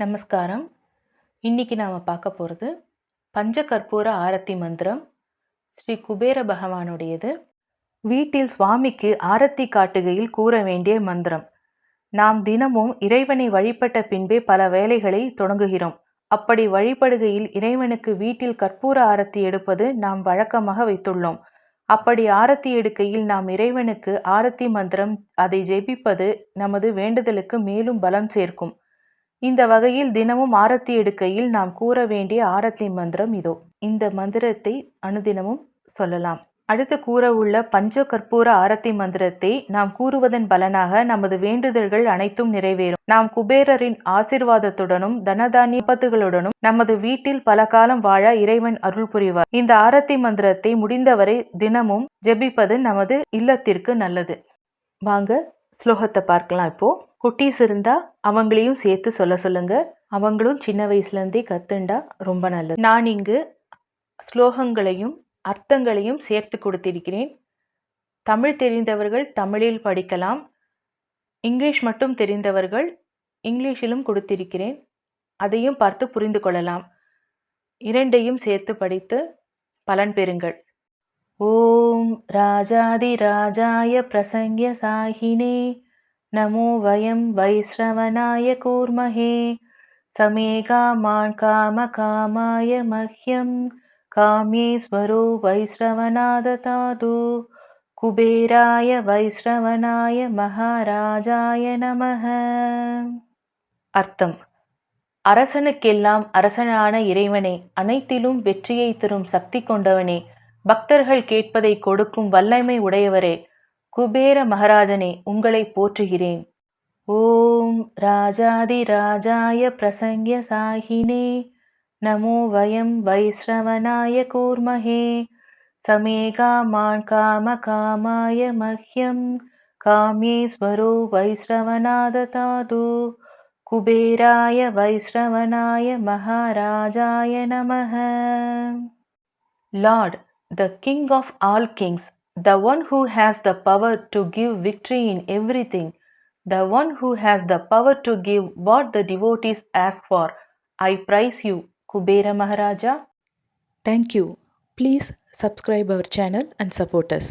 நமஸ்காரம். இன்னைக்கு நாம பார்க்க போறது பஞ்சகற்பூர ஆரத்தி மந்திரம். ஸ்ரீ குபேர பகவானுடையது. வீட்டில் சுவாமிக்கு ஆரத்தி காட்டுகையில் கூற வேண்டிய மந்திரம். நாம் தினமும் இறைவனை வழிபட்ட பின்பே பல வேலைகளை தொடங்குகிறோம். அப்படி வழிபடுகையில் இறைவனுக்கு வீட்டில் கற்பூர ஆரத்தி எடுப்பது நாம் வழக்கமாக வைத்துள்ளோம். அப்படி ஆரத்தி எடுக்கையில் நாம் இறைவனுக்கு ஆரத்தி மந்திரம் அதை ஜெபிப்பது நமது வேண்டுதலுக்கு மேலும் பலம் சேர்க்கும். இந்த வகையில் தினமும் ஆரத்தி எடுக்கையில் நாம் கூற வேண்டிய ஆரத்தி மந்திரம் இதோ. இந்த மந்திரத்தை அனுதினமும் சொல்லலாம். அடுத்து கூற உள்ள பஞ்ச கற்பூர ஆரத்தி மந்திரத்தை நாம் கூறுவதன் பலனாக நமது வேண்டுதல்கள் அனைத்தும் நிறைவேறும். நாம் குபேரரின் ஆசிர்வாதத்துடனும் தனதானிய விபத்துகளுடனும் நமது வீட்டில் பல காலம் வாழ இறைவன் அருள் புரிவார். இந்த ஆரத்தி மந்திரத்தை முடிந்தவரை தினமும் ஜெபிப்பது நமது இல்லத்திற்கு நல்லது. வாங்க ஸ்லோகத்தை பார்க்கலாம். இப்போ குட்டீஸ் இருந்தா அவங்களையும் சேர்த்து சொல்லுங்க. அவங்களும் சின்ன வயசுலேருந்தே கத்துண்டா ரொம்ப நல்லது. நான் இங்கு ஸ்லோகங்களையும் அர்த்தங்களையும் சேர்த்து கொடுத்திருக்கிறேன். தமிழ் தெரிந்தவர்கள் தமிழில் படிக்கலாம். இங்கிலீஷ் மட்டும் தெரிந்தவர்கள் இங்கிலீஷிலும் கொடுத்திருக்கிறேன். அதையும் பார்த்து புரிந்து கொள்ளலாம். இரண்டையும் சேர்த்து படித்து பலன் பெறுங்கள். ஓம் ராஜாதி ராஜாய பிரசங்கிய சாகினே நமோ வயம் வைஸ்ரவனாய கூர்மஹே சமே காமான் காம காமாய மஹ்யம் காமேஸ்வரோ வைஸ்ரவநாததாது குபேராய வைஸ்ரவனாய மகாராஜாய நமஹ. அர்த்தம்: அரசனுக்கெல்லாம் அரசனான இறைவனே, அனைத்திலும் வெற்றியை தரும் சக்தி கொண்டவனே, பக்தர்கள் கேட்பதை கொடுக்கும் வல்லமை உடையவரே, குபேர மகாராஜனே, உங்களை போற்றுகிறேன். ஓம் ராஜாதி ராஜாய பிரசங்கிய சாகினே நமோ வயம் வைஸ்ரவனாய கூர்மஹே சமே காமான் காம காமாய மஹ்யம் காமேஸ்வரோ வைஸ்ரவநாததாது குபேராய வைஸ்ரவனாய மகாராஜாய நமஹ. Lord, the King of all kings, the one who has the power to give victory in everything, the one who has the power to give what the devotees ask for, I praise you, Kubera Maharaja. Thank you. Please subscribe our channel and support us.